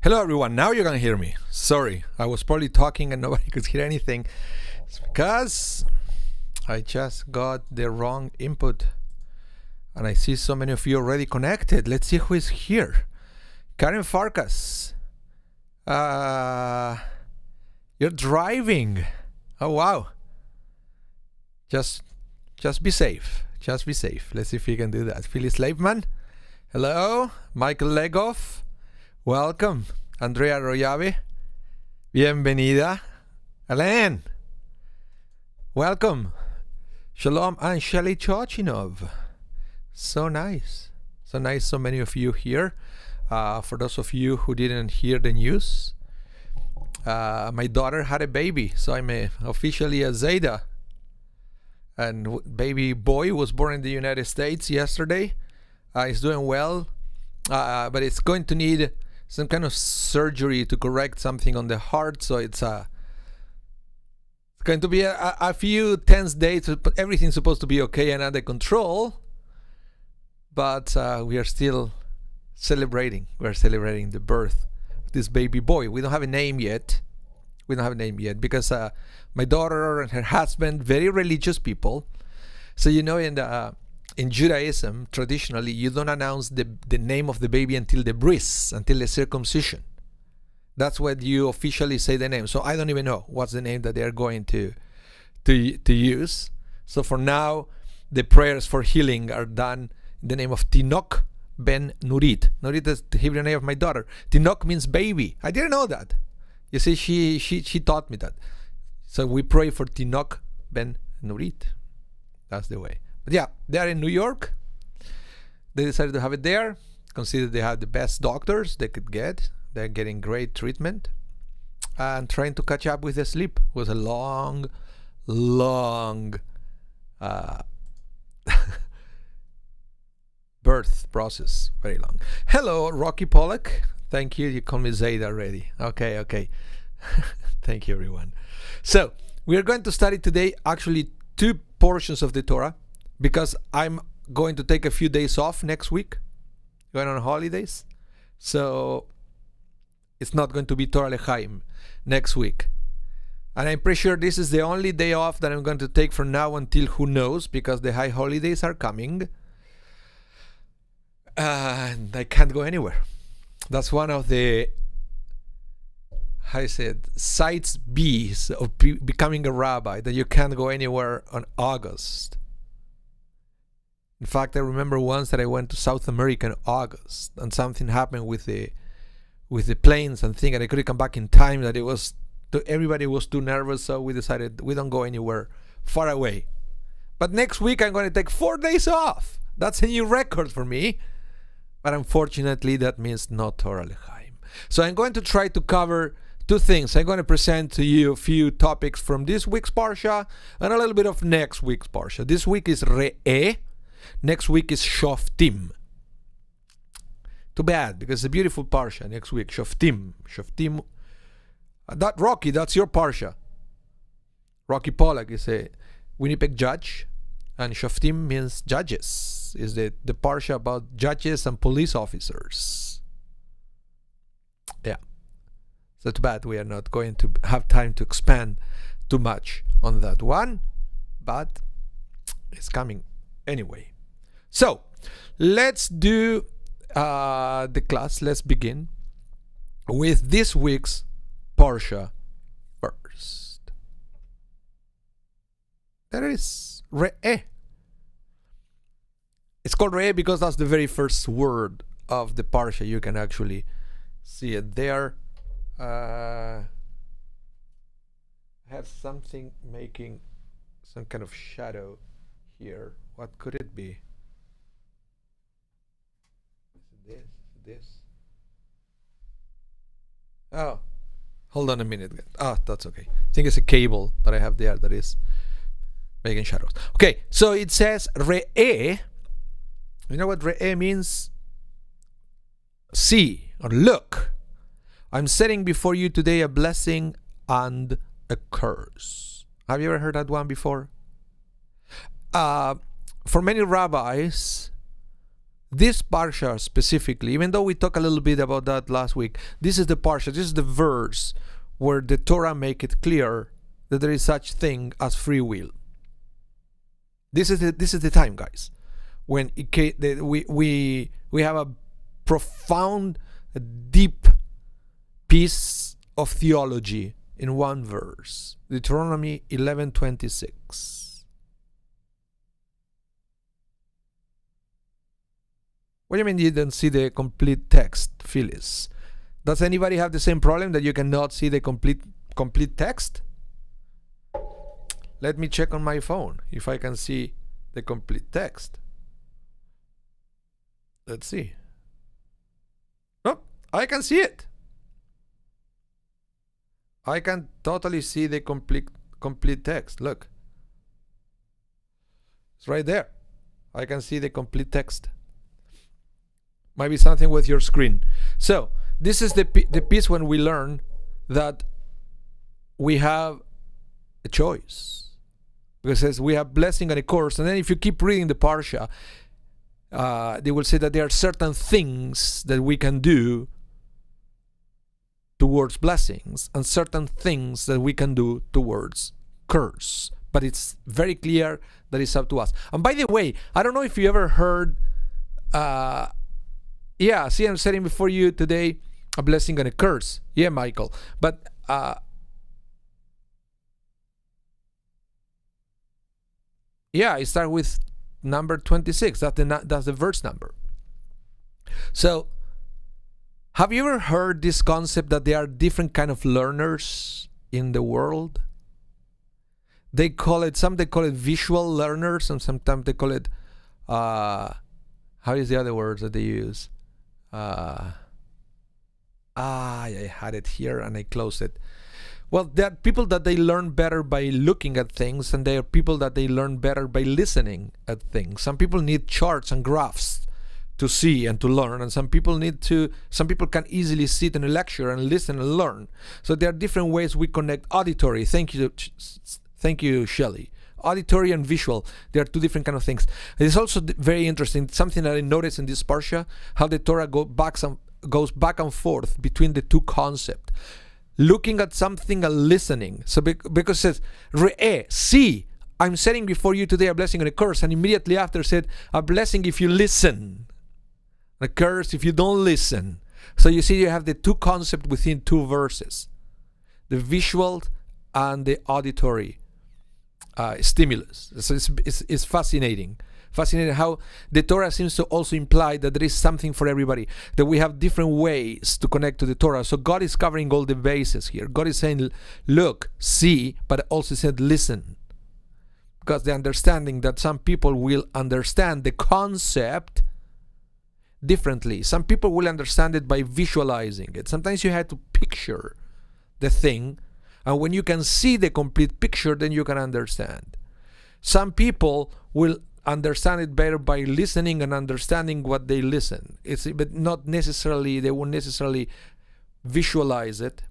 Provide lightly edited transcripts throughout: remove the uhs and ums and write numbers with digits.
Hello everyone, now you're gonna hear me. Sorry, I was probably talking and nobody could hear anything. It's because I just got the wrong input. And I see so many of you already connected. Let's see who is here. Karen Farkas. You're driving. Oh wow. Just be safe. Just be safe. Let's see if you can do that. Phyllis Leibman. Hello. Michael Legoff. Welcome. Andrea Royave. Bienvenida. Alain. Welcome. Shalom and Shelly Chochinov. So nice. So nice, so many of you here. For those of you who didn't hear the news, my daughter had a baby, so I'm officially a Zeta. And baby boy was born in the United States yesterday. He's doing well, but it's going to need some kind of surgery to correct something on the heart. So it's going to be a few tense days, but everything's supposed to be okay and under control. But we are still celebrating. We're celebrating the birth of this baby boy. We don't have a name yet. Because my daughter and her husband, very religious people. So you know, in Judaism, traditionally, you don't announce the name of the baby until the bris, until the circumcision. That's when you officially say the name. So I don't even know what's the name that they are going to use. So for now, the prayers for healing are done in the name of Tinok ben Nurit. Nurit is the Hebrew name of my daughter. Tinok means baby. I didn't know that. You see, she taught me that. So we pray for Tinok ben Nurit. That's the way. But yeah, they are in New York. They decided to have it there. Consider they have the best doctors they could get. They're getting great treatment. And trying to catch up with the sleep. It was a long birth process. Very long. Hello, Rocky Pollock. Thank you. You call me Zaid already. Okay. Thank you, everyone. So, we are going to study today actually two portions of the Torah, because I'm going to take a few days off next week, going on holidays. So, it's not going to be Torah L'chaim next week. And I'm pretty sure this is the only day off that I'm going to take from now until who knows, because the high holidays are coming. And I can't go anywhere. That's one of the, sides B's of becoming a rabbi, that you can't go anywhere on August. In fact, I remember once that I went to South America in August, and something happened with the planes and things, and I couldn't come back in time. That everybody was too nervous, so we decided we don't go anywhere far away. But next week I'm going to take 4 days off. That's a new record for me. But unfortunately, that means no Torah L'chaim. So I'm going to try to cover two things. I'm going to present to you a few topics from this week's Parsha and a little bit of next week's Parsha. This week is Re'eh. Next week is Shoftim. Too bad, because it's a beautiful Parsha next week. Shoftim. Rocky, that's your Parsha. Rocky Pollock is a Winnipeg judge. And Shoftim means judges. Is the parsha about judges and police officers. Yeah. So too bad we are not going to have time to expand too much on that one. But it's coming anyway. So let's do the class. Let's begin with this week's parsha first. There is Re'eh. It's called Re'eh because that's the very first word of the parsha. You can actually see it there. I have something making some kind of shadow here. What could it be? Is it this? Oh, hold on a minute. That's okay. I think it's a cable that I have there that is making shadows. Okay, so it says Re'eh. You know what Re'eh means? See or look. I'm setting before you today a blessing and a curse. Have you ever heard that one before? For many rabbis, This parsha specifically, even though we talked a little bit about that last week, this is the parsha, this is the verse where the Torah make it clear that there is such thing as free will. This is the time, guys, when we have a profound, deep piece of theology in one verse. Deuteronomy 11:26. What do you mean you didn't see the complete text, Phyllis? Does anybody have the same problem that you cannot see the complete text? Let me check on my phone if I can see the complete text. Let's see. Oh, I can see it. I can totally see the complete text. Look. It's right there. I can see the complete text. Might be something with your screen. So, this is the piece when we learn that we have a choice. Because it says we have blessing and a curse. And then if you keep reading the Parsha, they will say that there are certain things that we can do towards blessings and certain things that we can do towards curse. But it's very clear that it's up to us. And by the way, I don't know if you ever heard, see, I'm setting before you today a blessing and a curse. Yeah, Michael. But I start with number 26. That's the verse number. So, have you ever heard this concept that there are different kind of learners in the world? Some they call it visual learners, and sometimes they call it, how is the other words that they use? I had it here and I closed it. Well, there are people that they learn better by looking at things, and there are people that they learn better by listening at things. Some people need charts and graphs to see and to learn, and some people can easily sit in a lecture and listen and learn. So there are different ways we connect auditory. Thank you, Shelley. Auditory and visual, there are two different kind of things. It's also very interesting, something that I noticed in this parsha, how the Torah goes back and forth between the two concepts. Looking at something and listening. So because it says, Re'eh, see, I'm setting before you today a blessing and a curse, and immediately after said, a blessing if you listen, a curse if you don't listen. So you see, you have the two concepts within two verses, the visual and the auditory stimulus. So it's fascinating how the Torah seems to also imply that there is something for everybody, that we have different ways to connect to the Torah. So God is covering all the bases here. God is saying, look, see, but also said, listen. Because the understanding that some people will understand the concept differently. Some people will understand it by visualizing it. Sometimes you have to picture the thing, and when you can see the complete picture, then you can understand. Some people will understand it better by listening and understanding what they listen. But not necessarily, they won't necessarily visualize it.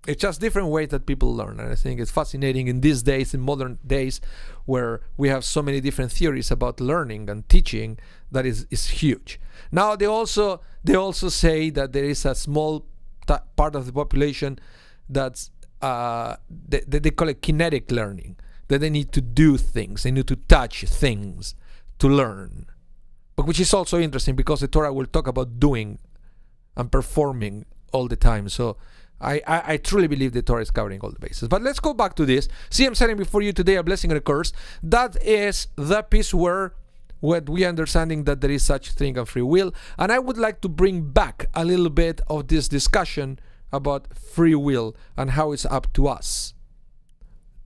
It's just different ways that people learn. And I think it's fascinating in these days, in modern days, where we have so many different theories about learning and teaching, that is huge. Now they also say that there is a small part of the population that's they call it kinetic learning, that they need to do things, they need to touch things to learn. But which is also interesting, because the Torah will talk about doing and performing all the time. So I truly believe the Torah is covering all the bases. But let's go back to this. See, I'm setting before you today a blessing and a curse. That is the piece where we are understanding that there is such thing as free will. And I would like to bring back a little bit of this discussion about free will and how it's up to us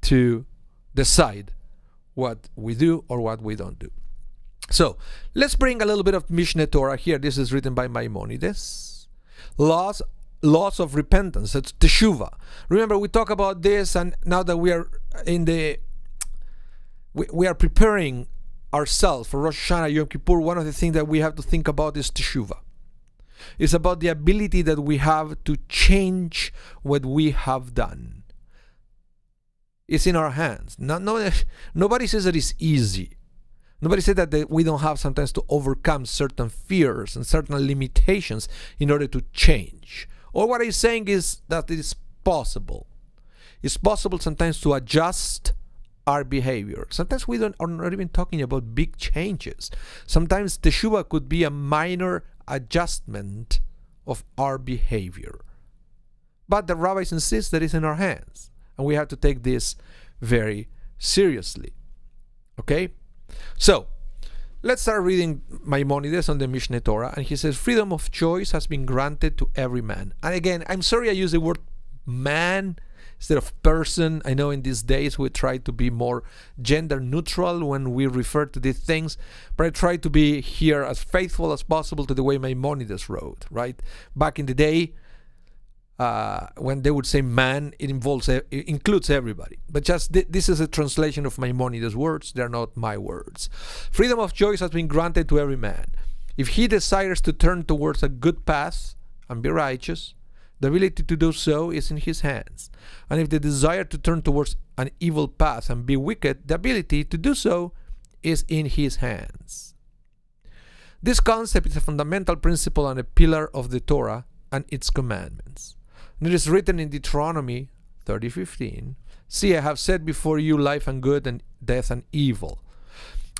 to decide what we do or what we don't do. So let's bring a little bit of Mishneh Torah here. This is written by Maimonides. Laws of repentance. That's teshuvah. Remember, we talk about this, and now that we are we are preparing ourselves for Rosh Hashanah, Yom Kippur, one of the things that we have to think about is teshuvah. It's about the ability that we have to change what we have done. It's in our hands. Nobody says that it's easy. Nobody said that we don't have sometimes to overcome certain fears and certain limitations in order to change. All what I'm saying is that it is possible. It's possible sometimes to adjust our behavior. Sometimes we are not even talking about big changes. Sometimes teshuva could be a minor adjustment of our behavior. But the rabbis insist that it's in our hands, and we have to take this very seriously. Okay? So, let's start reading Maimonides on the Mishneh Torah, and he says, freedom of choice has been granted to every man. And again, I'm sorry I use the word man instead of person. I know in these days we try to be more gender neutral when we refer to these things, but I try to be here as faithful as possible to the way Maimonides wrote, right? Back in the day, when they would say man, it includes everybody. But just this is a translation of Maimonides' words. They're not my words. Freedom of choice has been granted to every man. If he desires to turn towards a good path and be righteous, the ability to do so is in his hands. And if the desire to turn towards an evil path and be wicked, the ability to do so is in his hands. This concept is a fundamental principle and a pillar of the Torah and its commandments. And it is written in Deuteronomy 30:15, see, I have set before you life and good and death and evil.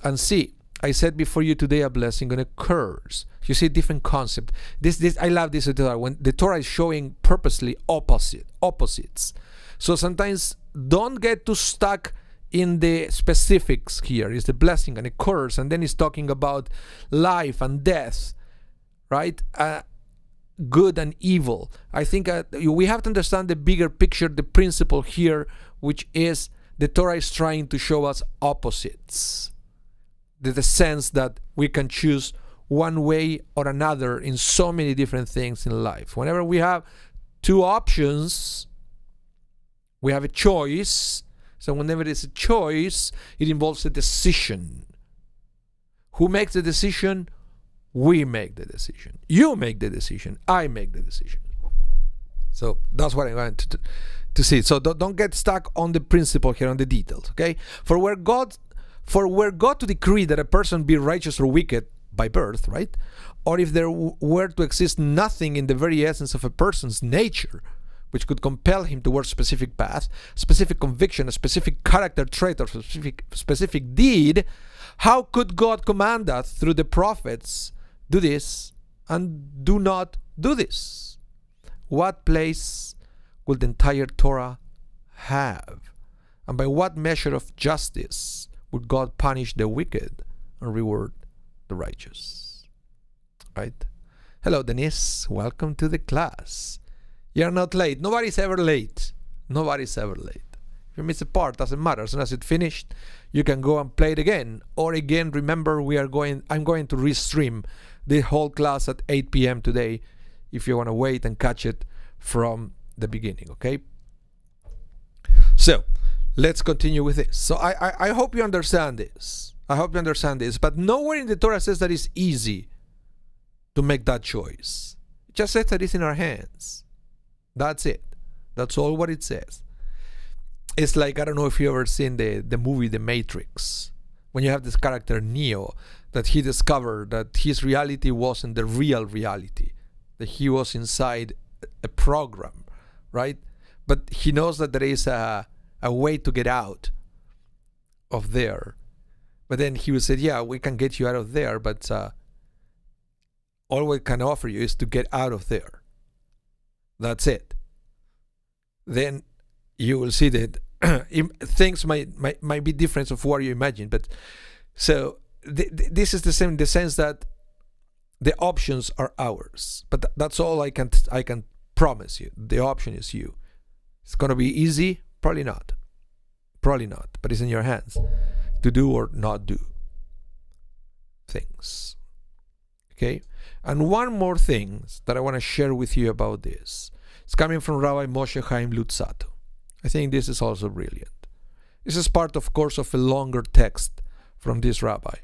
And see, I set before you today a blessing and a curse. You see, different concept. This I love this Torah, when the Torah is showing purposely opposites. So sometimes don't get too stuck in the specifics here. It's the blessing and a curse, and then it's talking about life and death, right? Good and evil. I think we have to understand the bigger picture, the principle here, which is the Torah is trying to show us opposites. The sense that we can choose one way or another in so many different things in life. Whenever we have two options, we have a choice. So whenever there's a choice, it involves a decision. Who makes the decision? We make the decision. You make the decision. I make the decision. So that's what I want to see. So don't get stuck on the principle here, on the details. Okay? For where God to decree that a person be righteous or wicked by birth, right? Or if there were to exist nothing in the very essence of a person's nature which could compel him towards a specific path, specific conviction, a specific character trait, or specific deed, how could God command us through the prophets, do this and do not do this? What place will the entire Torah have? And by what measure of justice would God punish the wicked and reward the righteous? Right? Hello, Denise. Welcome to the class. You're not late. Nobody's ever late. Nobody's ever late. If you miss a part, doesn't matter. As soon as it's finished, you can go and play it again. Or again, remember, I'm going to restream the whole class at 8 p.m. today if you want to wait and catch it from the beginning, okay? So, let's continue with this. So I hope you understand this. I hope you understand this. But nowhere in the Torah says that it's easy to make that choice. It just says that it's in our hands. That's it. That's all what it says. It's like, I don't know if you ever seen the movie The Matrix, when you have this character Neo, that he discovered that his reality wasn't the real reality, that he was inside a program, right? But he knows that there is a way to get out of there. But then he would say, yeah, we can get you out of there, but all we can offer you is to get out of there. That's it. Then you will see that things might be different of what you imagine. But so this is the same in the sense that the options are ours. But that's all I can promise you. The option is you. It's going to be easy? Probably not. Probably not. But it's in your hands to do or not do things. Okay? And one more thing that I want to share with you about this. It's coming from Rabbi Moshe Chaim Luzzatto. I think this is also brilliant. This is part, of course, of a longer text from this rabbi,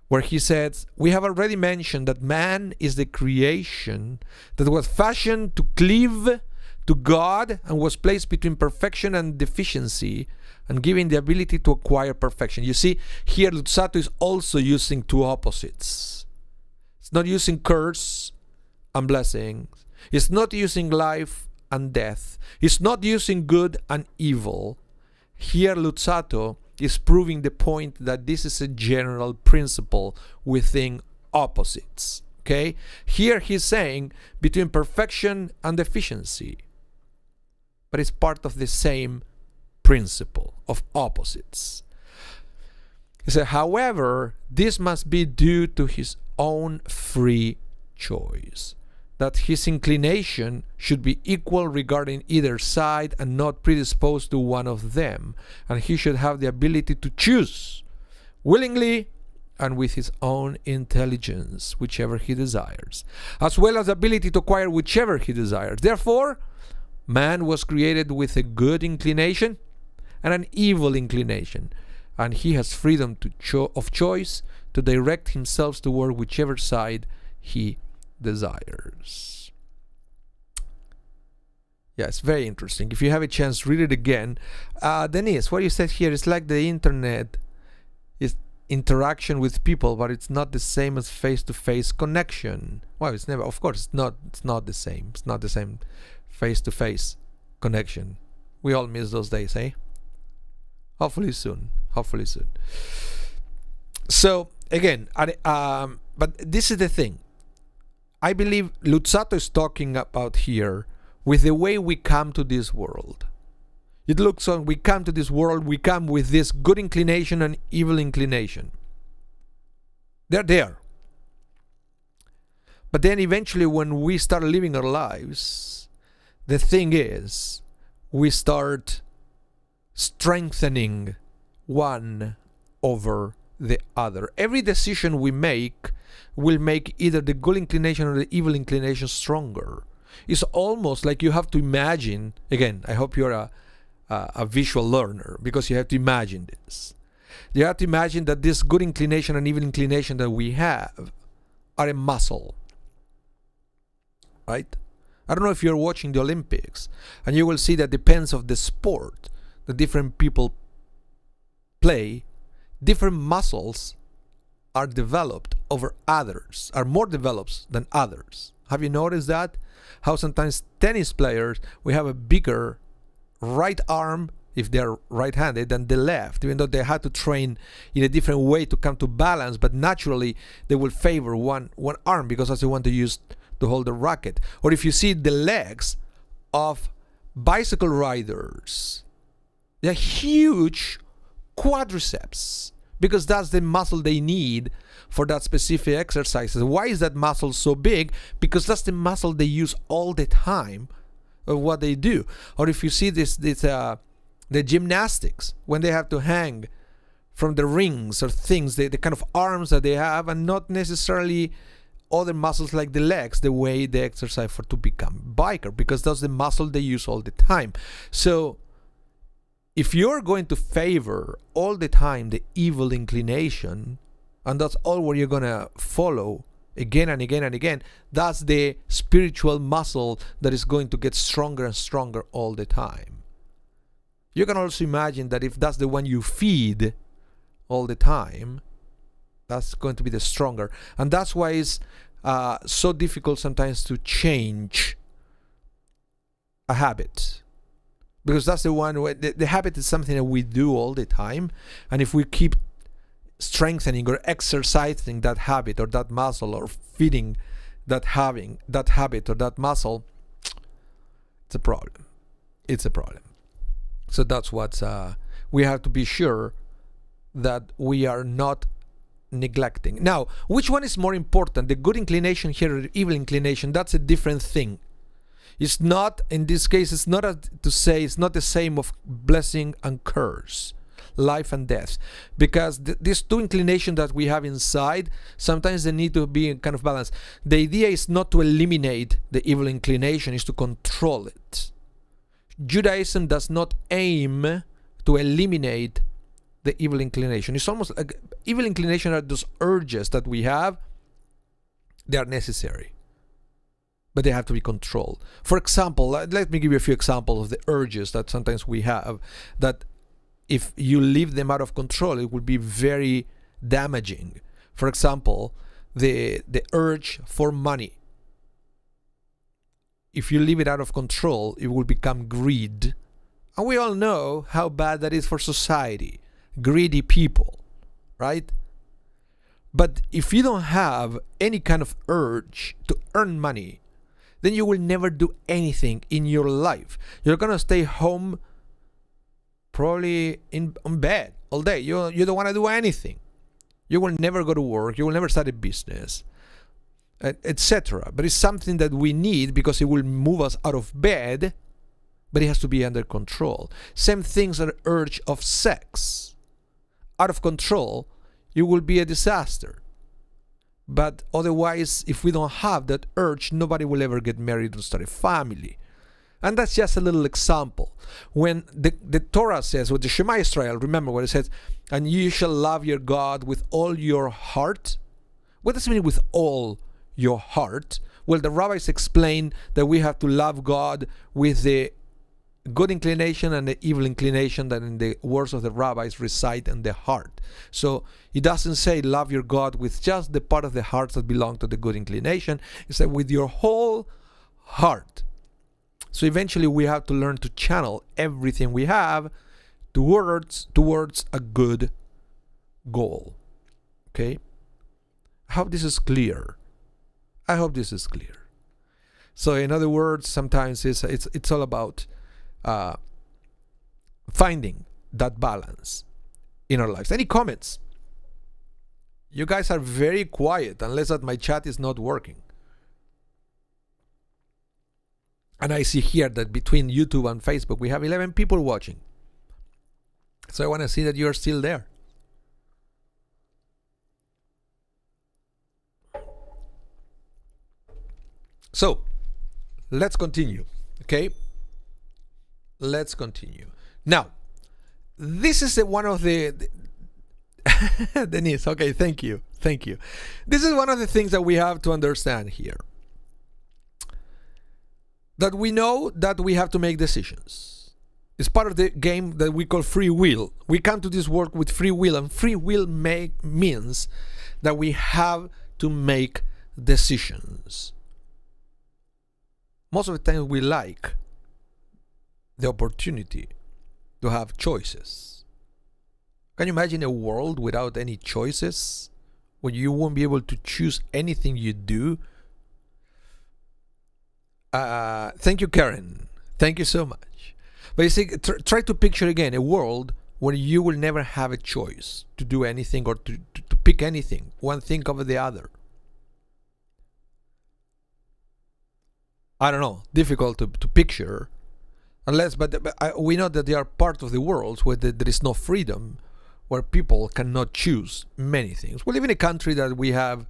where he says, we have already mentioned that man is the creation that was fashioned to cleave to God and was placed between perfection and deficiency and given the ability to acquire perfection. You see, here Luzzatto is also using two opposites. It's not using curse and blessings. It's not using life and death. It's not using good and evil. Here Luzzatto is proving the point that this is a general principle within opposites. Okay? Here he's saying between perfection and deficiency. But it's part of the same principle of opposites. He said, however, this must be due to his own free choice, that his inclination should be equal regarding either side and not predisposed to one of them, and he should have the ability to choose willingly and with his own intelligence whichever he desires, as well as the ability to acquire whichever he desires. Therefore, man was created with a good inclination and an evil inclination, and he has freedom of choice to direct himself toward whichever side he desires. Yeah, it's very interesting. If you have a chance, read it again. Denise, what you said here is like the internet is interaction with people, but it's not the same as face-to-face connection. Well, it's never, of course, it's not the same. It's not the same face-to-face connection. We all miss those days, eh? Hopefully soon. So again, but this is the thing. I believe Luzzatto is talking about here with the way we come to this world. It looks like we come to this world, we come with this good inclination and evil inclination. They're there. But then eventually when we start living our lives, the thing is, we start strengthening one over the other. Every decision we make will make either the good inclination or the evil inclination stronger. It's almost like you have to imagine, again, I hope you're a visual learner, because you have to imagine this. You have to imagine that this good inclination and evil inclination that we have are a muscle, right? I don't know if you're watching the Olympics, and you will see that depends on the sport that different people play, different muscles are developed over others, are more developed than others. Have you noticed that? How sometimes tennis players, we have a bigger right arm if they're right-handed than the left, even though they had to train in a different way to come to balance, but naturally they will favor one arm because that's the one to use to hold the racket. Or if you see the legs of bicycle riders, they're huge quadriceps because that's the muscle they need for that specific exercises. Why is that muscle so big? Because that's the muscle they use all the time of what they do. Or if you see the gymnastics, when they have to hang from the rings or things, the kind of arms that they have, and not necessarily other muscles like the legs, the way they exercise to become biker, because that's the muscle they use all the time. So if you're going to favor all the time the evil inclination, and that's all what you're going to follow again and again and again, that's the spiritual muscle that is going to get stronger and stronger all the time. You can also imagine that if that's the one you feed all the time, that's going to be the stronger. And that's why it's so difficult sometimes to change a habit. Because that's the one where the habit is something that we do all the time. And if we keep strengthening or exercising that habit or that muscle, or feeding that habit or that muscle, it's a problem. It's a problem. So that's what we have to be sure that we are not neglecting. Now, which one is more important? The good inclination here or the evil inclination? That's a different thing. It's not, in this case, it's not to say it's not the same of blessing and curse, life and death, because these two inclinations that we have inside, sometimes they need to be in kind of balance. The idea is not to eliminate the evil inclination, is to control it. Judaism does not aim to eliminate the evil inclination. It's almost like evil inclination are those urges that we have. They are necessary, but they have to be controlled. For example, let me give you a few examples of the urges that sometimes we have, that if you leave them out of control, it will be very damaging. For example, the urge for money. If you leave it out of control, it will become greed. And we all know how bad that is for society. Greedy people, right? But if you don't have any kind of urge to earn money, then you will never do anything in your life. You're going to stay home, probably on bed all day. You don't want to do anything. You will never go to work. You will never start a business, etc. But it's something that we need because it will move us out of bed, but it has to be under control. Same things are urge of sex. Out of control, it will be a disaster. But otherwise, if we don't have that urge, nobody will ever get married or start a family. And that's just a little example. When the Torah says, with the Shema Israel, remember what it says, and you shall love your God with all your heart. What does it mean with all your heart? Well, the rabbis explain that we have to love God with the good inclination and the evil inclination that in the words of the rabbis reside in the heart. So it doesn't say love your God with just the part of the heart that belong to the good inclination. It said with your whole heart. So eventually we have to learn to channel everything we have towards a good goal. Okay? I hope this is clear. So in other words, sometimes it's all about finding that balance in our lives. Any comments? You guys are very quiet unless that my chat is not working. And I see here that between YouTube and Facebook we have 11 people watching. So I want to see that you're still there. So let's continue. Okay? Let's continue. Now, this is one of the Denise, okay, thank you. This is one of the things that we have to understand here. That we know that we have to make decisions. It's part of the game that we call free will. We come to this world with free will, and free will means that we have to make decisions. Most of the time we like the opportunity to have choices. Can you imagine a world without any choices? When you won't be able to choose anything you do? Thank you, Karen. Thank you so much. But you see, try to picture again a world where you will never have a choice to do anything or to pick anything, one thing over the other. I don't know, difficult to picture. We know that there are parts of the world where there is no freedom, where people cannot choose many things. We live in a country that we have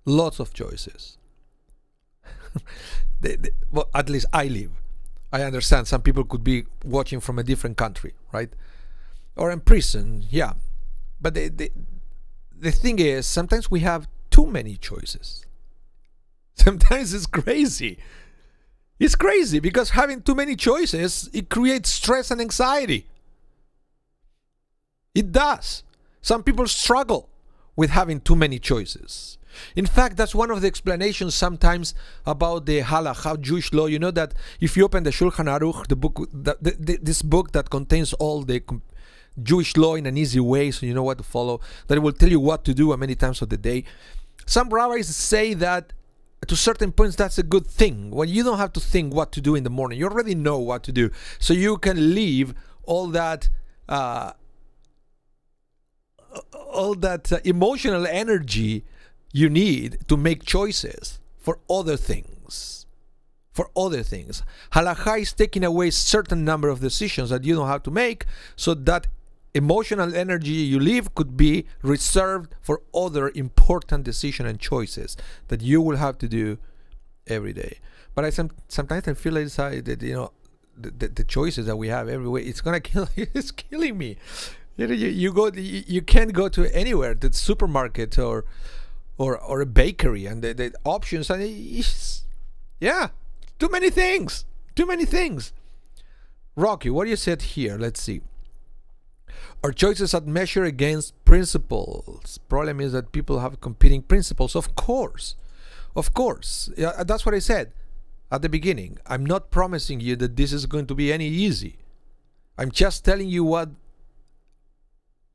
lots of choices. Well, at least I live. I understand some people could be watching from a different country, right? Or in prison, yeah. But the thing is, sometimes we have too many choices. Sometimes it's crazy. It's crazy because having too many choices, it creates stress and anxiety. It does. Some people struggle with having too many choices. In fact, that's one of the explanations sometimes about the halakha, Jewish law. You know that if you open the Shulchan Aruch, the book, this book that contains all the Jewish law in an easy way, so you know what to follow, that it will tell you what to do many times of the day. Some rabbis say that to certain points that's a good thing. When you don't have to think what to do in the morning, you already know what to do, so you can leave all that emotional energy you need to make choices for other things. Halakha is taking away certain number of decisions that you don't have to make, so that emotional energy you leave could be reserved for other important decisions and choices that you will have to do every day. But sometimes I feel like that, you know, the choices that we have everywhere, it's gonna kill you. It's killing me. You can't go to anywhere, the supermarket or a bakery, and the options, and Yeah, too many things. Too many things. Rocky, what you said here, let's see. Our choices are measured against principles. Problem is that people have competing principles. Of course. Yeah, that's what I said at the beginning. I'm not promising you that this is going to be any easy. I'm just telling you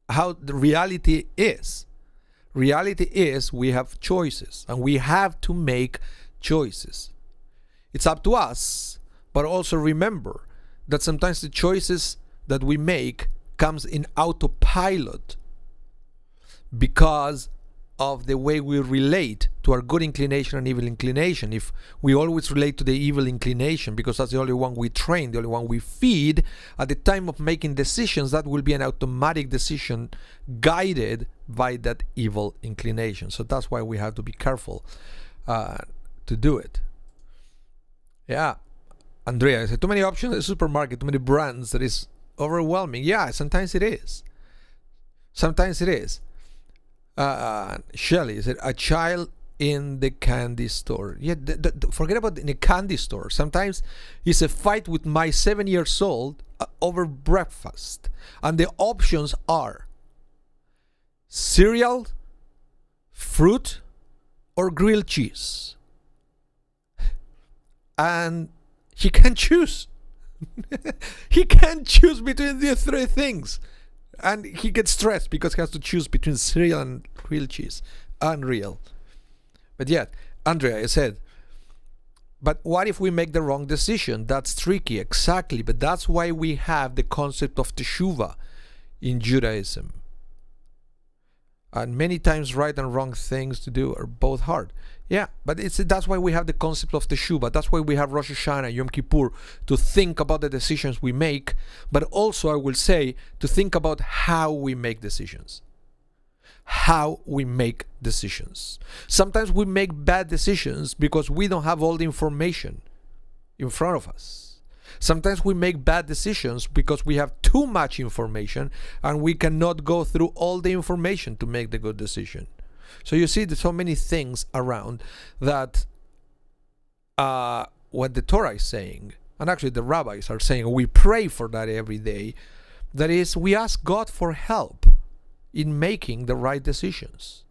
how the reality is. Reality is we have choices, and we have to make choices. It's up to us, but also remember that sometimes the choices that we make comes in autopilot because of the way we relate to our good inclination and evil inclination. If we always relate to the evil inclination because that's the only one we train, the only one we feed, at the time of making decisions, that will be an automatic decision guided by that evil inclination. So that's why we have to be careful to do it. Yeah. Andrea said, too many options in the supermarket, too many brands, that is overwhelming. Yeah, sometimes it is. Shelley said, a child in the candy store. Yeah, forget about in the candy store. Sometimes it's a fight with my 7 years old over breakfast. And the options are cereal, fruit, or grilled cheese. And he can't choose. He can't choose between the three things. And he gets stressed because he has to choose between cereal and grilled cheese. Unreal. But yet, Andrea said, but what if we make the wrong decision? That's tricky. Exactly. But that's why we have the concept of teshuvah in Judaism. And many times right and wrong things to do are both hard. Yeah, but that's why we have the concept of teshuvah. That's why we have Rosh Hashanah, Yom Kippur, to think about the decisions we make, but also, I will say, to think about how we make decisions. How we make decisions. Sometimes we make bad decisions because we don't have all the information in front of us. Sometimes we make bad decisions because we have too much information and we cannot go through all the information to make the good decision. So you see, there's so many things around that what the Torah is saying, and actually the rabbis are saying, we pray for that every day, that is, we ask God for help in making the right decisions.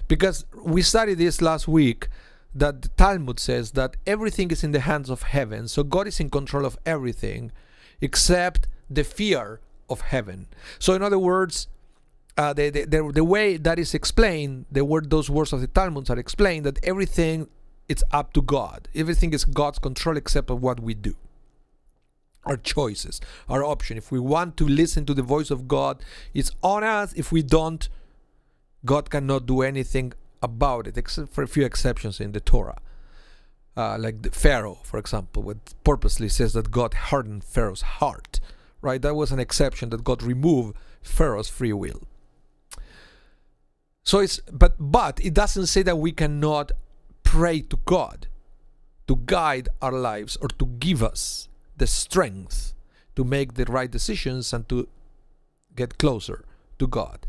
Because we studied this last week, that the Talmud says that everything is in the hands of heaven, so God is in control of everything except the fear of heaven. So in other words, the way that is explained, those words of the Talmud are explained, that everything it's up to God. Everything is God's control except of what we do. Our choices, our option. If we want to listen to the voice of God, it's on us. If we don't, God cannot do anything about it, except for a few exceptions in the Torah. Like the Pharaoh, for example, what purposely says that God hardened Pharaoh's heart. Right? That was an exception, that God removed Pharaoh's free will. So but it doesn't say that we cannot pray to God to guide our lives or to give us the strength to make the right decisions and to get closer to God.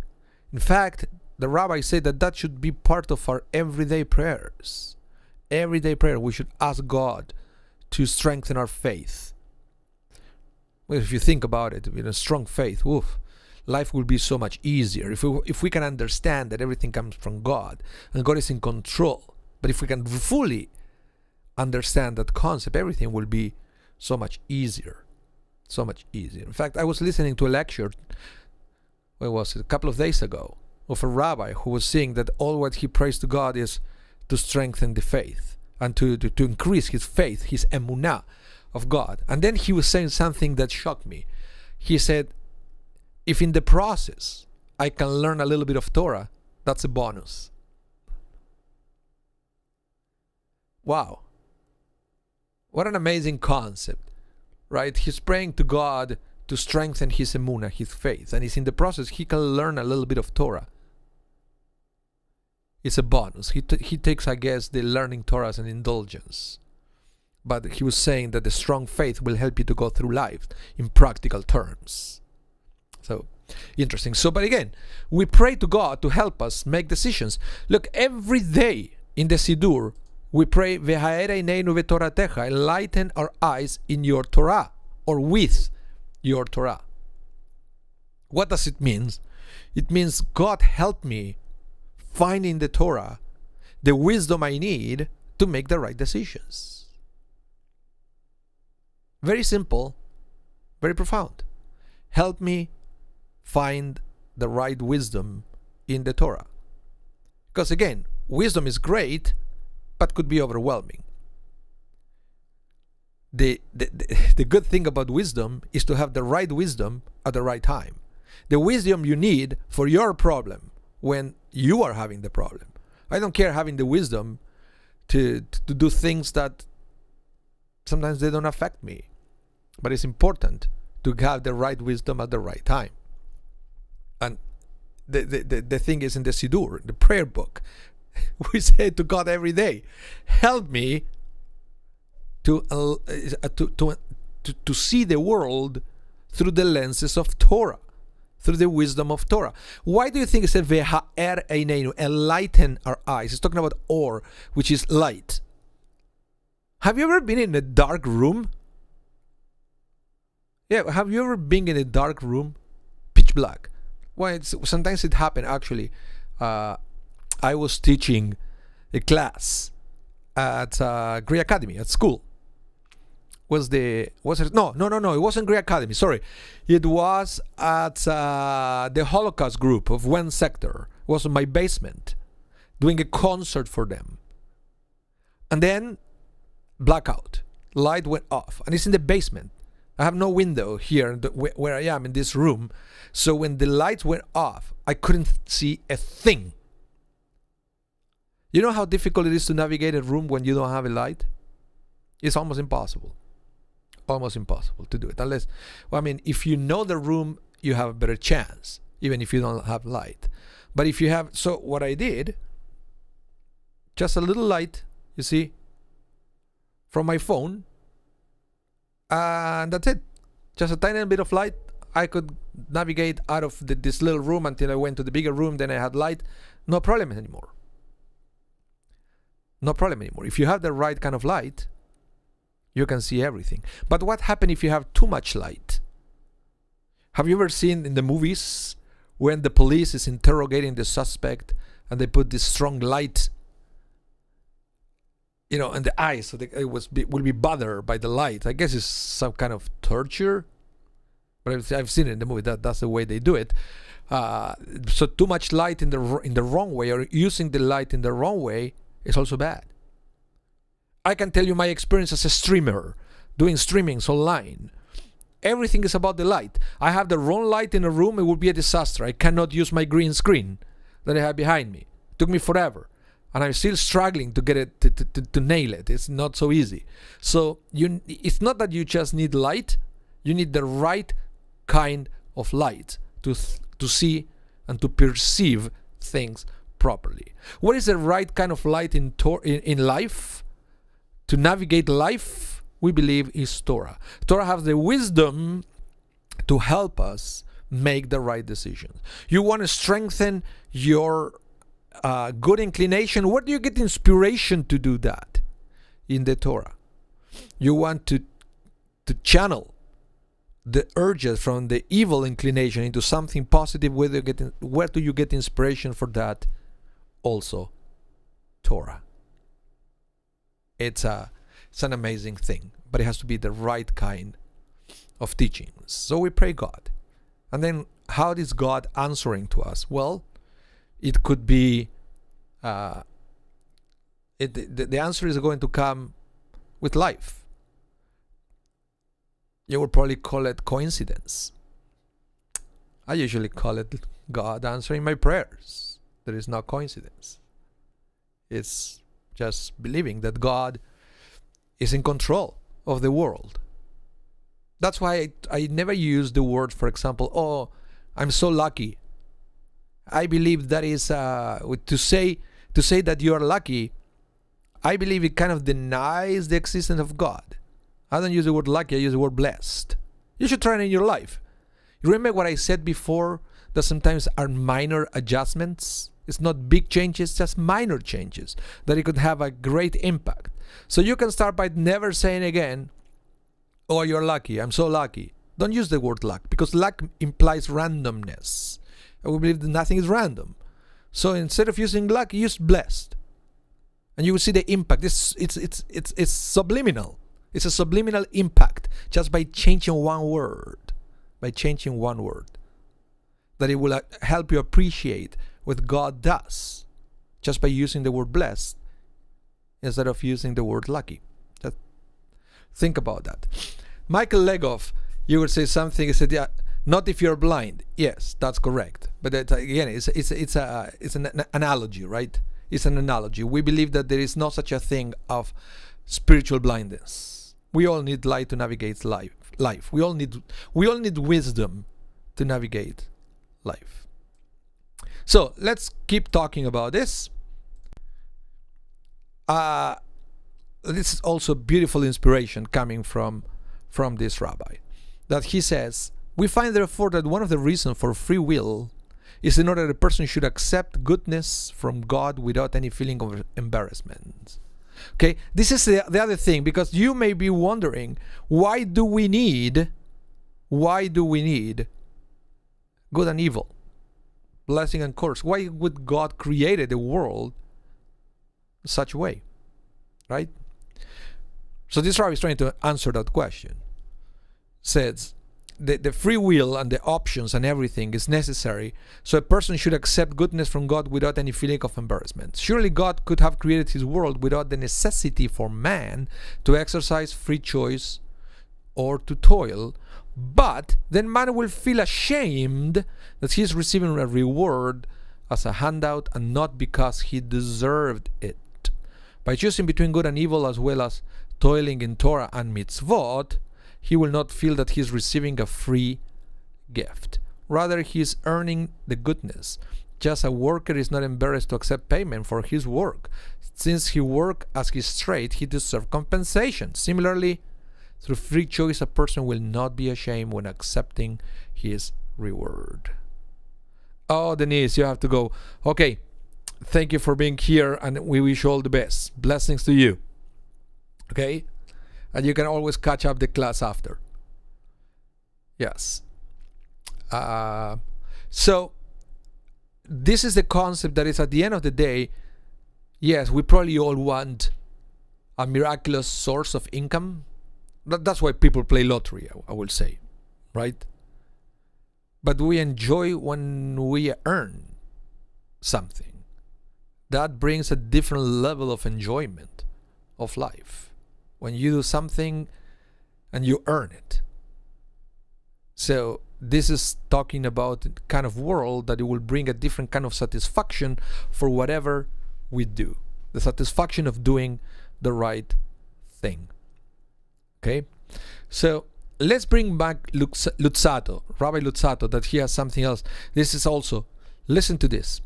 In fact, the rabbis say that should be part of our everyday prayers. Everyday prayer, we should ask God to strengthen our faith. Well, if you think about it, with a strong faith, life will be so much easier. If we can understand that everything comes from God and God is in control, but if we can fully understand that concept, everything will be so much easier. So much easier. In fact, I was listening to a lecture, where was it, a couple of days ago, of a rabbi who was saying that all what he prays to God is to strengthen the faith and to increase his faith, his emunah of God. And then he was saying something that shocked me. He said, if in the process I can learn a little bit of Torah, that's a bonus. Wow. What an amazing concept, right? He's praying to God to strengthen his emunah, his faith. And in the process, he can learn a little bit of Torah. It's a bonus. He takes, I guess, the learning Torah as an indulgence. But he was saying that the strong faith will help you to go through life in practical terms. So, interesting. So, but again, we pray to God to help us make decisions. Look, every day in the Siddur, We pray, Ve'ha'er eineinu ve'toratecha, enlighten our eyes in your Torah, or with your Torah. What does it mean? It means, God, help me find in the Torah the wisdom I need to make the right decisions. Very simple, very profound. Help me find the right wisdom in the Torah. Because again, wisdom is great, but could be overwhelming. The good thing about wisdom is to have the right wisdom at the right time. The wisdom you need for your problem when you are having the problem. I don't care having the wisdom to do things that sometimes they don't affect me. But it's important to have the right wisdom at the right time. And the thing is in the Siddur, the prayer book, we say to God every day, help me to see the world through the lenses of Torah, through the wisdom of Torah. Why do you think it said Ve'ha'er eineinu, enlighten our eyes? It's talking about or, which is light. Have you ever been in a dark room? Yeah, have you ever been in a dark room? Pitch black. Well, sometimes it happened actually. I was teaching a class at Greek Academy, at school. No, it wasn't Greek Academy, sorry. It was at the Holocaust group of one sector. It was in my basement, doing a concert for them. And then, blackout. Light went off, and it's in the basement. I have no window here where I am in this room. So when the lights went off, I couldn't see a thing. You know how difficult it is to navigate a room when you don't have a light? It's almost impossible. Almost impossible to do it. Unless, if you know the room, you have a better chance, even if you don't have light. But if you have, so what I did, just a little light, you see, from my phone, and that's it. Just a tiny bit of light. I could navigate out of this little room until I went to the bigger room. Then I had light. No problem anymore. No problem anymore. If you have the right kind of light, you can see everything. But what happens if you have too much light? Have you ever seen in the movies when the police is interrogating the suspect and they put this strong light, in the eyes, so it will be bothered by the light? I guess it's some kind of torture, but I've seen it in the movie. That's the way they do it. So too much light in the wrong way, or using the light in the wrong way, is also bad. I can tell you my experience as a streamer, doing streamings online. Everything is about the light. I have the wrong light in a room, it would be a disaster. I cannot use my green screen that I have behind me. It took me forever. And I'm still struggling to get it, to nail it. It's not so easy. So it's not that you just need light. You need the right kind of light to see and to perceive things properly. What is the right kind of light in life? To navigate life, we believe, is Torah. Torah has the wisdom to help us make the right decisions. You want to strengthen your good inclination. Where do you get inspiration to do that? In the Torah. You want to channel the urges from the evil inclination into something positive. Where do you get inspiration for that? Also, Torah. It's an amazing thing, but it has to be the right kind of teachings. So we pray God. And then how is God answering to us? Well, it could be, the answer is going to come with life. You would probably call it coincidence. I usually call it God answering my prayers. There is no coincidence. It's just believing that God is in control of the world. That's why I never use the word, for example, oh, I'm so lucky. I believe that is to say that you are lucky. I believe it kind of denies the existence of God. I don't use the word lucky, I use the word blessed. You should try it in your life. You remember what I said before, that sometimes are minor adjustments It's not big changes, just minor changes that it could have a great impact. So you can start by never saying again, oh, you're lucky, I'm so lucky. Don't use the word luck, because luck implies randomness. And we believe that nothing is random. So instead of using luck, use blessed. And you will see the impact. It's subliminal. It's a subliminal impact just by changing one word. By changing one word. That it will help you appreciate what God does just by using the word blessed instead of using the word lucky. Just think about that. Michael Legoff, you would say something. He said, "Yeah, not if you're blind." Yes, that's correct. But again, it's an analogy, right? It's an analogy. We believe that there is no such a thing of spiritual blindness. We all need light to navigate life. We all need wisdom to navigate life. So let's keep talking about this. This is also beautiful inspiration coming from this rabbi, that he says, we find therefore that one of the reasons for free will is in order that a person should accept goodness from God without any feeling of embarrassment. Okay, this is the other thing, because you may be wondering, why do we need good and evil, blessing and curse? Why would God create the world such a way, right? So this rabbi is trying to answer that question. Says the free will and the options and everything is necessary, so a person should accept goodness from God without any feeling of embarrassment. Surely God could have created his world without the necessity for man to exercise free choice or to toil, but then man will feel ashamed that he is receiving a reward as a handout and not because he deserved it. By choosing between good and evil, as well as toiling in Torah and mitzvot, he will not feel that he is receiving a free gift. Rather, he is earning the goodness. Just a worker is not embarrassed to accept payment for his work. Since he worked as his trade, he deserves compensation. Similarly, through free choice, a person will not be ashamed when accepting his reward. Oh, Denise, you have to go. Okay, thank you for being here, and we wish you all the best. Blessings to you. Okay? And you can always catch up the class after. Yes. So, this is the concept that is at the end of the day, yes, we probably all want a miraculous source of income. That's why people play lottery, I will say. Right? But we enjoy when we earn something. That brings a different level of enjoyment of life. When you do something and you earn it. So this is talking about the kind of world that it will bring a different kind of satisfaction for whatever we do. The satisfaction of doing the right thing. Okay? So let's bring back Luzzatto, Rabbi Luzzatto, that he has something else. This is also, listen to this.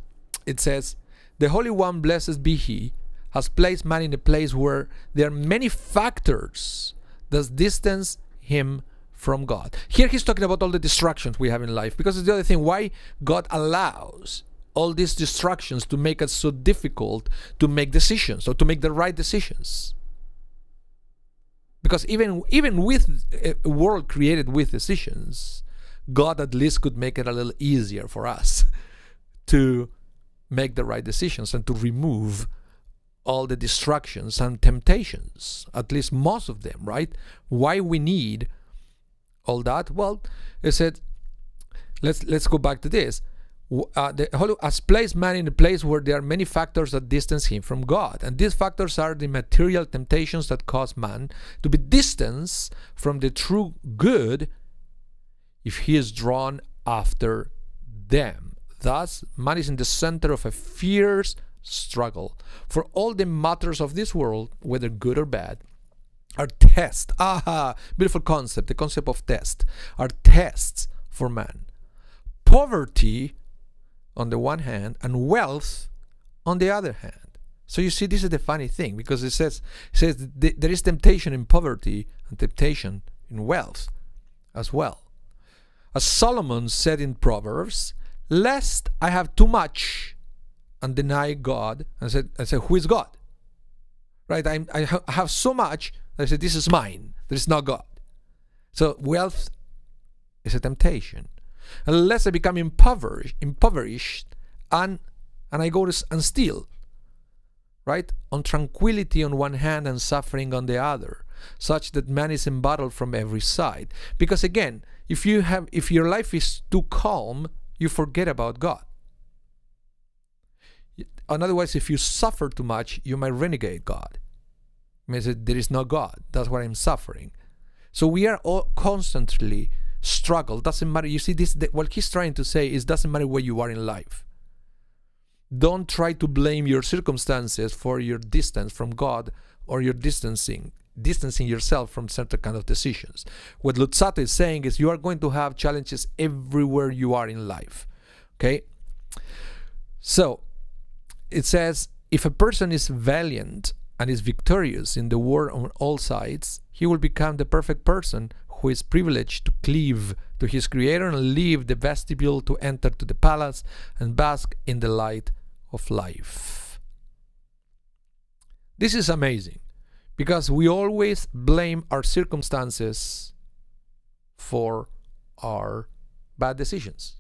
It says, the Holy One, blessed be he, has placed man in a place where there are many factors that distance him from God. Here he's talking about all the distractions we have in life, because it's the other thing, why God allows all these distractions to make it so difficult to make decisions, or to make the right decisions. Because even with a world created with decisions, God at least could make it a little easier for us to make the right decisions and to remove all the distractions and temptations, at least most of them, right? Why we need all that? Well, it said, let's go back to this. The Holy has placed man in a place where there are many factors that distance him from God. And these factors are the material temptations that cause man to be distanced from the true good if he is drawn after them. Thus, man is in the center of a fierce struggle. For all the matters of this world, whether good or bad, are tests. Beautiful concept. The concept of test are tests for man. Poverty on the one hand and wealth on the other hand. So you see, this is the funny thing, because it says there is temptation in poverty and temptation in wealth as well. As Solomon said in Proverbs, lest I have too much and deny God and said, who is God? Right? I have so much that I said, this is mine. There is no God. So wealth is a temptation. Unless I become impoverished and I go and steal, right? On tranquility on one hand and suffering on the other, such that man is embattled from every side. Because again, if your life is too calm, you forget about God. In other words, if you suffer too much, you might renegade God. I mean, there is no God. That's why I'm suffering. So we are all constantly struggle. Doesn't matter. You see, what he's trying to say is, doesn't matter where you are in life. Don't try to blame your circumstances for your distance from God or your distancing yourself from certain kind of decisions. What Luzzatto is saying is you are going to have challenges everywhere you are in life. Okay? So it says, if a person is valiant and is victorious in the war on all sides, he will become the perfect person who is privileged to cleave to his Creator and leave the vestibule to enter to the palace and bask in the light of life. This is amazing, because we always blame our circumstances for our bad decisions.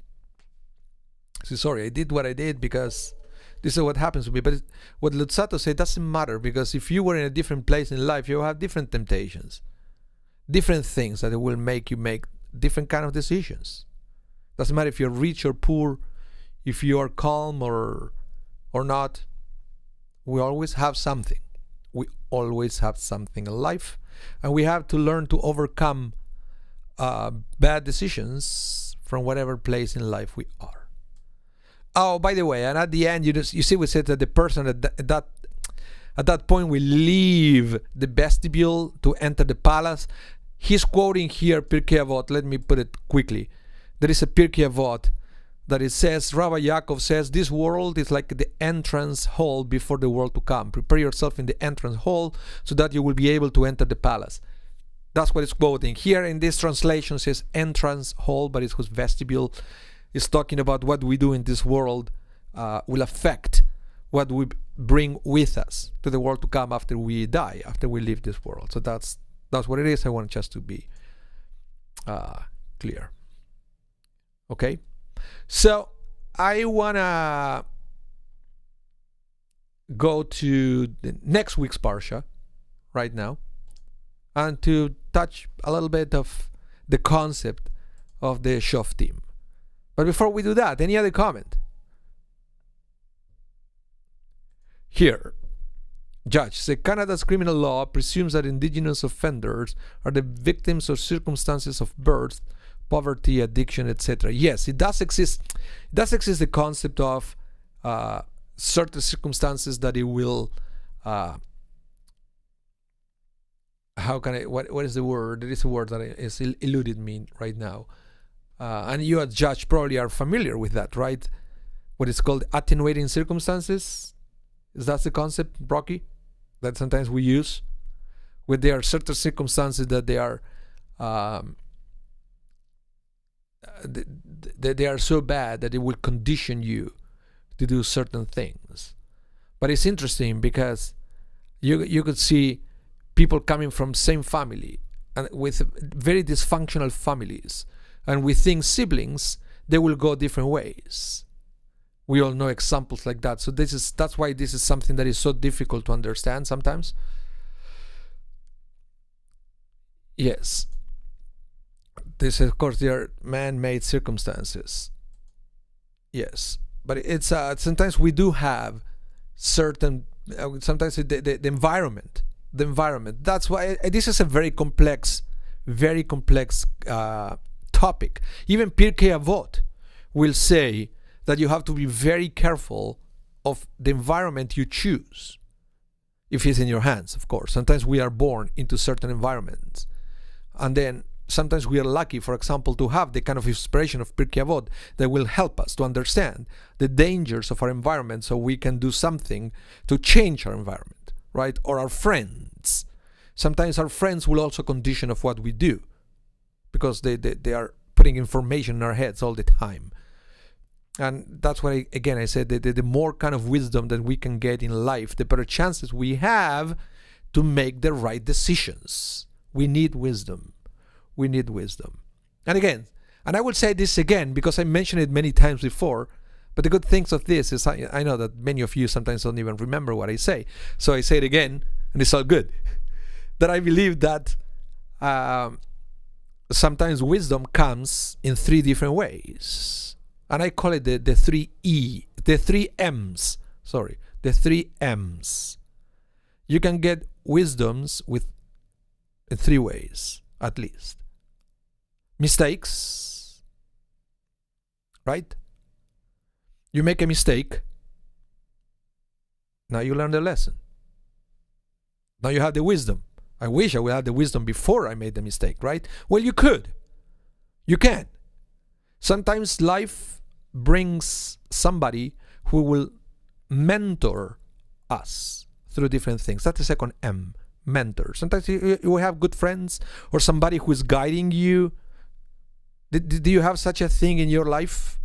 So sorry, I did what I did because this is what happens to me. But what Luzzatto said doesn't matter, because if you were in a different place in life, you have different temptations, different things that will make you make different kind of decisions. Doesn't matter if you're rich or poor, if you are calm or not. We always have something. We always have something in life, and we have to learn to overcome bad decisions from whatever place in life we are. Oh, by the way, and at the end, you see, we said that the person at that point will leave the vestibule to enter the palace. He's quoting here Pirkei Avot. Let me put it quickly. There is a Pirkei Avot that it says, Rabbi Yaakov says, this world is like the entrance hall before the world to come. Prepare yourself in the entrance hall so that you will be able to enter the palace. That's what it's quoting. Here in this translation it says entrance hall, but it's whose vestibule. Is talking about what we do in this world will affect what we bring with us to the world to come after we die, after we leave this world. So that's what it is. I want just to be clear. Okay? So I want to go to the next week's Parsha right now and to touch a little bit of the concept of the Shoftim. But before we do that, any other comment? Here, Judge says, Canada's criminal law presumes that indigenous offenders are the victims of circumstances of birth, poverty, addiction, etc. Yes, it does exist. It does exist the concept of certain circumstances that it will. How can I? What is the word? There is a word that is eluded me right now. And you as judge probably are familiar with that, right? What is called attenuating circumstances. Is that the concept, Rocky, that sometimes we use? Where there are certain circumstances that they are they are so bad that it will condition you to do certain things. But it's interesting because you could see people coming from same family and with very dysfunctional families. And within siblings, they will go different ways. We all know examples like that. So that's why this is something that is so difficult to understand sometimes. Yes. This, of course, they are man-made circumstances. Yes. But it's sometimes we do have certain, sometimes the environment. The environment. That's why this is a very complex topic. Even Pirkei Avot will say that you have to be very careful of the environment you choose, if it's in your hands, of course. Sometimes we are born into certain environments, and then sometimes we are lucky, for example, to have the kind of inspiration of Pirkei Avot that will help us to understand the dangers of our environment, so we can do something to change our environment, right? Or our friends. Sometimes our friends will also condition of what we do, because they are putting information in our heads all the time. And that's what I said, the more kind of wisdom that we can get in life, the better chances we have to make the right decisions. We need wisdom. We need wisdom. And again, and I will say this again because I mentioned it many times before, but the good things of this is I know that many of you sometimes don't even remember what I say. So I say it again, and it's all good. That I believe that sometimes wisdom comes in 3 different ways. And I call it the 3 M's. Sorry, the 3 M's. You can get wisdoms in 3 ways, at least. Mistakes, right? You make a mistake. Now you learn the lesson. Now you have the wisdom. I wish I would have the wisdom before I made the mistake, right? Well, you could. You can. Sometimes life brings somebody who will mentor us through different things. That's the second M, mentor. Sometimes you will have good friends or somebody who is guiding you. Do you have such a thing in your life?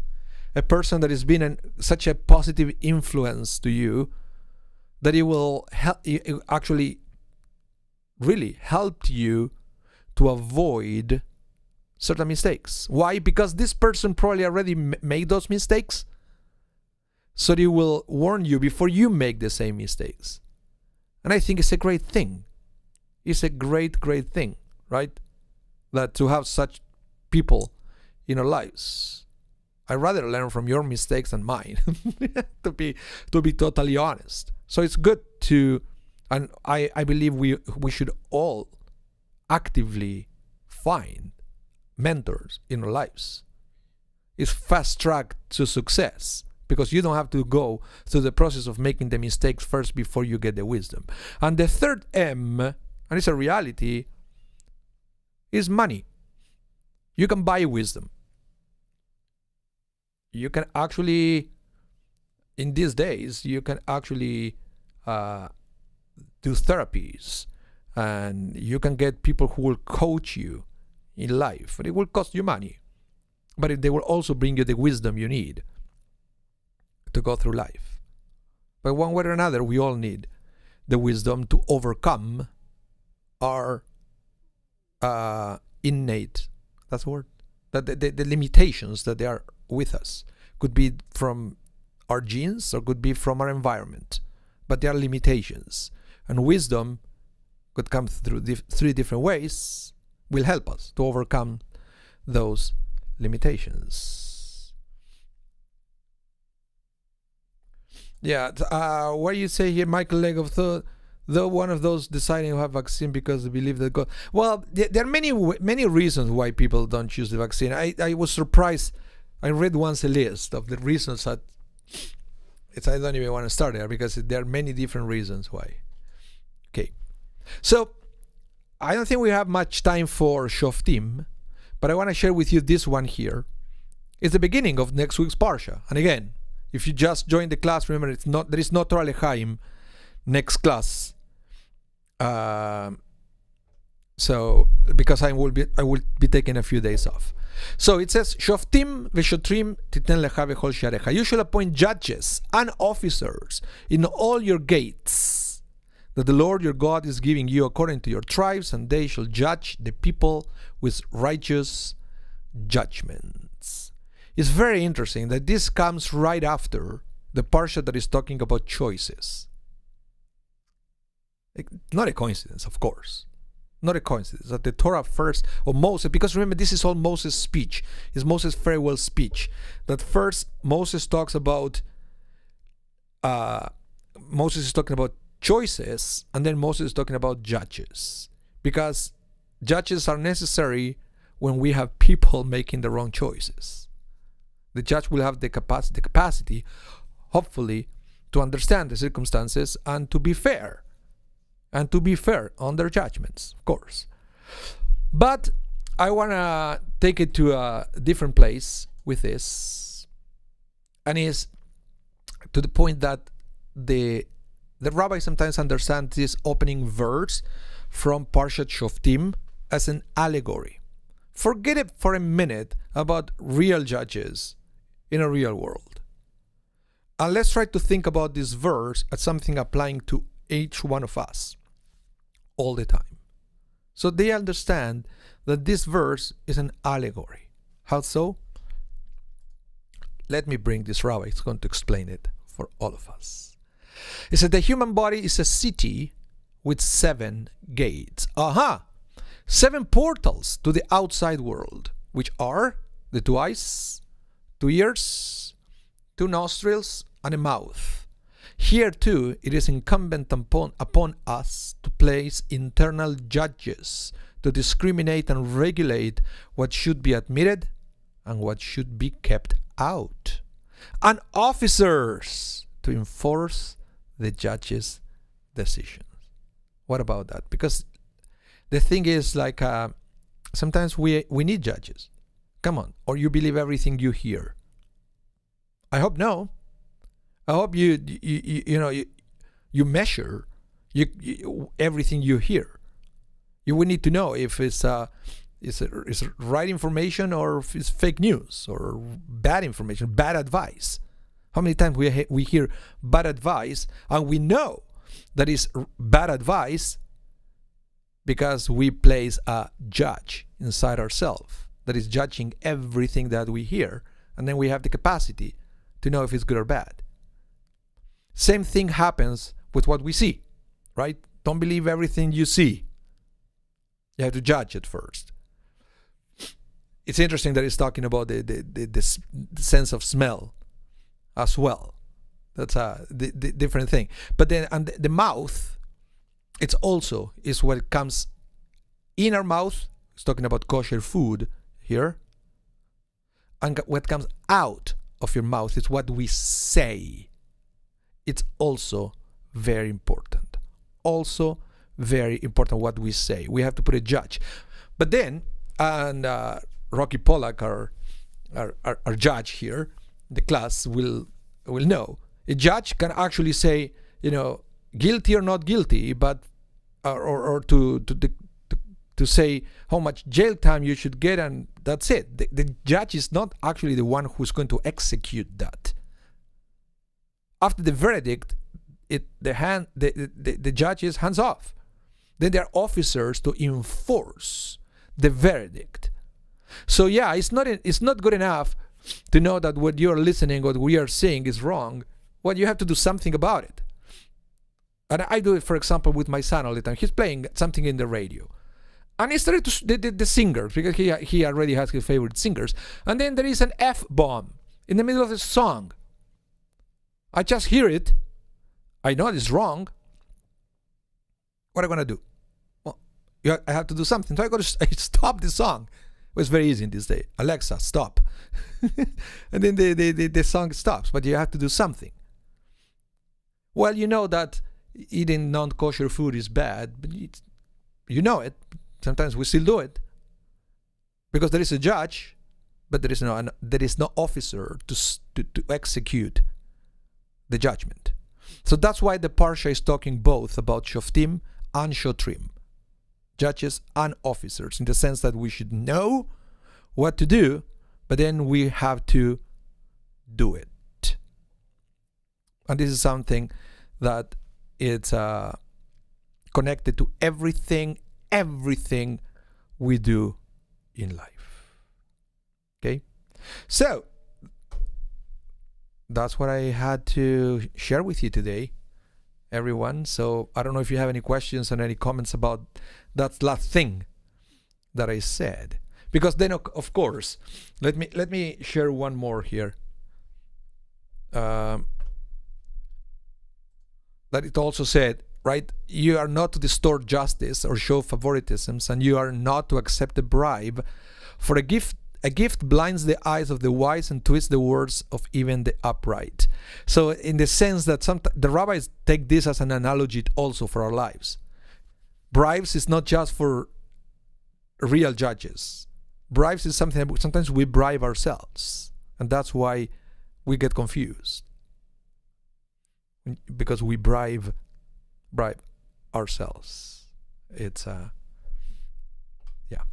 A person that has been such a positive influence to you that it will actually really helped you to avoid certain mistakes. Why? Because this person probably already made those mistakes. So they will warn you before you make the same mistakes. And I think it's a great thing. It's a great, great thing, right? That to have such people in our lives. I rather learn from your mistakes than mine, to be totally honest. So it's good to, and I believe we should all actively find mentors in our lives. It's fast track to success because you don't have to go through the process of making the mistakes first before you get the wisdom. And the third M, and it's a reality, is money. You can buy wisdom. You can actually, in these days, you can actually do therapies, and you can get people who will coach you in life, but it will cost you money. But they will also bring you the wisdom you need to go through life. But one way or another, we all need the wisdom to overcome our innate, that's the word, the limitations that they are with us. Could be from our genes or could be from our environment, but there are limitations, and wisdom could come through 3 different ways, will help us to overcome those limitations. Yeah, what do you say here, Michael Legov? Though one of those deciding to have vaccine because they believe that God. Well, there are many reasons why people don't choose the vaccine. I was surprised. I read once a list of the reasons that I don't even want to start there because there are many different reasons why. Okay, so I don't think we have much time for Shoftim, but I want to share with you this one here. It's the beginning of next week's Parsha. And again, if you just joined the class, remember there is no Torah L'chaim next class. So because I will be taking a few days off. So it says, Shoftim v'shotrim titen lecha v'chol sharecha. You shall appoint judges and officers in all your gates that the Lord your God is giving you according to your tribes, and they shall judge the people with righteous judgments. It's very interesting that this comes right after the parsha that is talking about choices. Not a coincidence, of course. Not a coincidence that the Torah first, or Moses, because remember this is all Moses' speech, is Moses' farewell speech. That first Moses talks about, Moses is talking about choices, and then Moses is talking about judges, because judges are necessary when we have people making the wrong choices. The judge will have the capacity, hopefully, to understand the circumstances and to be fair. And to be fair on their judgments, of course. But I want to take it to a different place with this. And is to the point that the Rabbi sometimes understands this opening verse from Parshat Shoftim as an allegory. Forget it for a minute about real judges in a real world. And let's try to think about this verse as something applying to each one of us all the time. So they understand that this verse is an allegory. How so? Let me bring this rabbi. It's going to explain it for all of us. He said the human body is a city with 7 gates. 7 portals to the outside world, which are the 2 eyes, 2 ears, 2 nostrils, and a mouth. Here too, it is incumbent upon us to place internal judges to discriminate and regulate what should be admitted and what should be kept out, and officers to enforce the judge's decisions. What about that? Because the thing is, like, sometimes we need judges. Come on, or you believe everything you hear. I hope no. I hope you measure everything you hear. You would need to know if it's right information or if it's fake news or bad information, bad advice. How many times we hear bad advice and we know that is bad advice because we place a judge inside ourselves that is judging everything that we hear, and then we have the capacity to know if it's good or bad. Same thing happens with what we see, right? Don't believe everything you see. You have to judge it first. It's interesting that it's talking about the sense of smell as well. That's the different thing. But then, and the mouth, it's also is what comes in our mouth. It's talking about kosher food here. And what comes out of your mouth is what we say. It's also very important. Also very important what we say. We have to put a judge. But then, and Rocky Pollack, our judge here, the class will know. A judge can actually say, guilty or not guilty, but or to say how much jail time you should get, and that's it. The judge is not actually the one who's going to execute that. After the verdict, the judge is hands off. Then there are officers to enforce the verdict. So yeah, it's not good enough to know that what you're listening, what we are saying is wrong. Well, you have to do something about it. And I do it, for example, with my son all the time. He's playing something in the radio. And he started to the singers, because he already has his favorite singers. And then there is an F-bomb in the middle of the song. I just hear it. I know it's wrong. What am I going to do? Well, I have to do something. So I got to stop the song. It was very easy in this day. Alexa, stop. And then the song stops, but you have to do something. Well, you know that eating non-kosher food is bad, but you know it. Sometimes we still do it because there is a judge, but there is no officer to execute the judgment. So that's why the parsha is talking both about Shoftim and Shotrim, judges and officers, in the sense that we should know what to do, but then we have to do it. And this is something that it's connected to everything we do in life. Okay? So, that's what I had to share with you today, everyone. So I don't know if you have any questions and any comments about that last thing that I said. Because then, of course, let me share one more here. That it also said, right? You are not to distort justice or show favoritisms, and you are not to accept a bribe. For a gift blinds the eyes of the wise and twists the words of even the upright. So in the sense that the rabbis take this as an analogy also for our lives. Bribes is not just for real judges. Bribes is something that sometimes we bribe ourselves. And that's why we get confused. Because we bribe ourselves. It's yeah.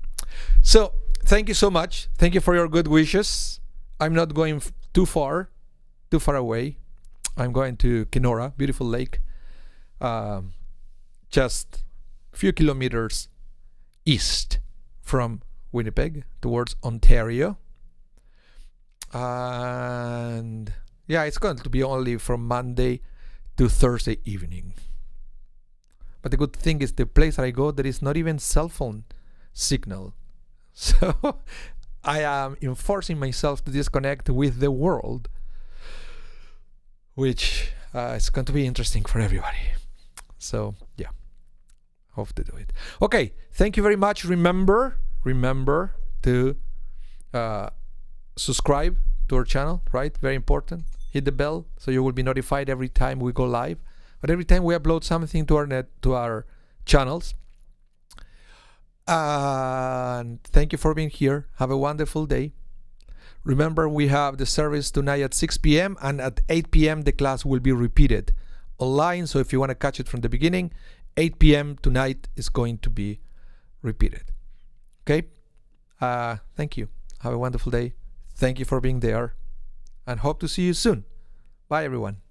So thank you so much. Thank you for your good wishes. I'm not going too far away. I'm going to Kenora, beautiful lake, just a few kilometers east from Winnipeg towards Ontario. And yeah, it's going to be only from Monday to Thursday evening. But the good thing is the place that I go, there is not even cell phone signal. So I am enforcing myself to disconnect with the world, which is going to be interesting for everybody. So yeah, hope to do it. Okay, thank you very much. Remember to subscribe to our channel, right? Very important. Hit the bell so you will be notified every time we go live, but every time we upload something to our channels. And thank you for being here. Have a wonderful day. Remember, we have the service tonight at 6 p.m. and at 8 p.m. the class will be repeated online. So if you want to catch it from the beginning, 8 p.m. tonight is going to be repeated. Okay? Thank you. Have a wonderful day. Thank you for being there and hope to see you soon. Bye, everyone.